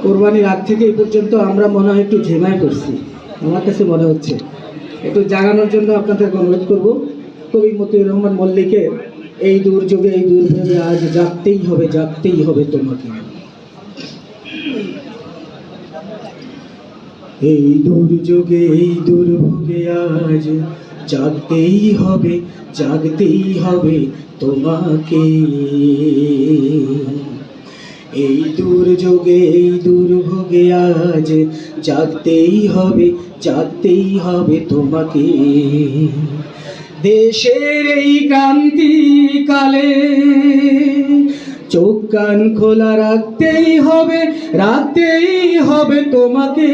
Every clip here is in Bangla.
কোরবানির আগ থেকে এই পর্যন্ত আমরা মনে হয় একটু ঝিমায় করছি, আমার কাছে মনে হচ্ছে। একটু জাগানোর জন্য আপনাদের অনুরোধ করব, কবি মতিউর রহমান মল্লিকের এই দুর্যোগে এই দুর্ভোগে আজ জাগতেই হবে, জাগতেই হবে তোমাকে। এই দুর্যোগে এই দুর্ভোগে আজ জাগতেই হবে, জাগতেই হবে তোমাকে। এই দুর্যোগে এই দুর্ভোগে আজ জাগতেই হবে, জাগতেই হবে তোমাকে। দেশের এই ক্রান্তিকালে চোখ কান খোলা রাখতেই হবে, রাখতেই হবে তোমাকে।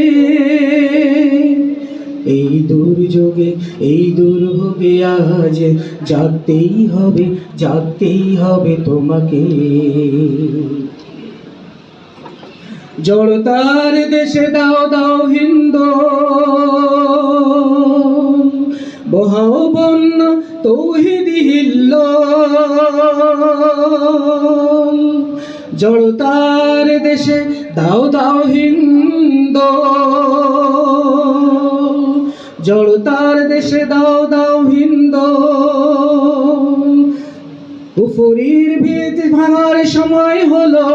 এই দুর্যোগে এই দুর্ভোগে আজ জাগতেই হবে, জাগতেই হবে তোমাকে। জড়তার দেশে দাও দাও হিন্দোল, বহাও বন্যা তৌহিদি হিল্লোল। জড়তার দেশে দাও দাও হিন্দোল, জড়তার দেশে দাও দাও হিন্দোল। কুফরির ভিত ভাঙার সময় হলো,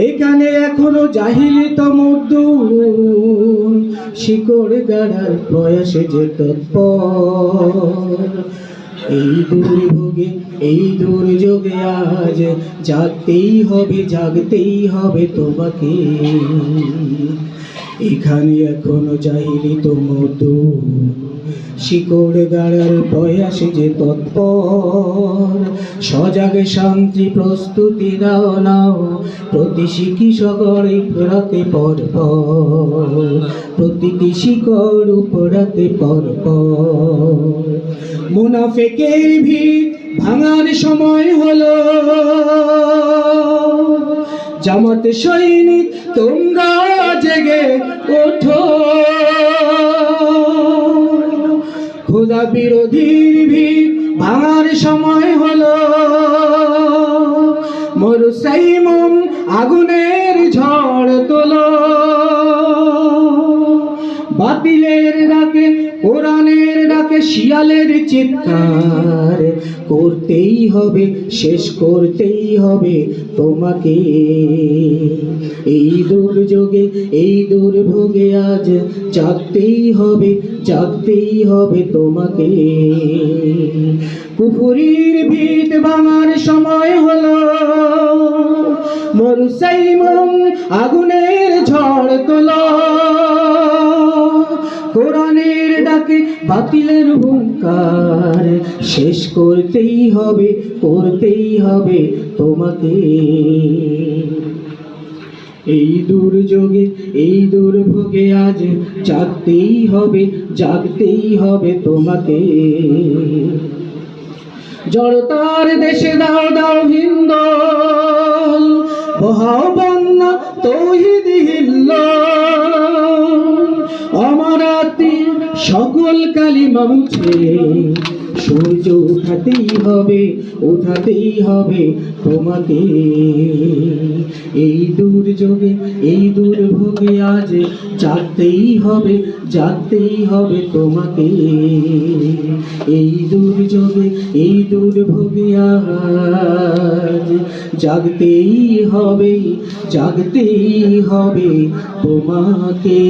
এখানে এখনো জাহিলি তমদ্দুন শিকড় গাড়ার প্রয়াসে যে তৎপর। এই দুর্ভোগে এই দুর্যোগে আজ জাগতেই হবে, জাগতেই হবে তোমাকে। এখানে এখনো জাহিলি তমদ্দুন শিকড় গাড়ার প্রয়াসে যে তৎপর। সজাগে শান্তি প্রস্তুতি নাও নাও, প্রতি শিকড় উপরাতে পর পর, প্রতিটি শিকড় উপরাতে পর পর। মুনাফিকের ভিত ভাঙার সময় হলো, জামাত সৈনিক তোমরা জেগে ওঠো। খোদা বিরোধীর ভিত ভাঙার সময় হলো, মরুসাইমুম আগুনের ঝড় তোলো। বাতিলের ডাকে কোরআনের ডাকে শিয়ালের চিৎকার করতেই হবে, শেষ করতেই হবে তোমাকে। এই দুর্যোগে এই দুর্ভোগে আজ জাগতেই হবে, জাগতেই হবে তোমাকে। কুফরির ভিত ভাঙার সময় হলো, মরুসাইমুম আগুনের ঝড় তোলো। কোরআনের ডাকে বাতিলের হুঙ্কার শেষ করতেই হবে, করতেই হবে তোমাকে। এই দুর্যোগে এই দুর্ভোগে আজ জাগতেই হবে, জাগতেই হবে তোমাকে। জড়তার দেশে দাও দাও হিন্দোল, বহাও বন্যা তৌহিদি হিল্লোল। অমরাতি সকল কালিমা মুছে সূর্য উঠাতেই হবে, উঠাতেই হবে তোমাকে। এই দুর্যোগে এই দুর্ভোগে আজ জাগতেই হবে, জাগতেই হবে তোমাকে। এই দুর্যোগে এই দুর্ভোগে আজ জাগতেই হবে, জাগতেই হবে তোমাকে।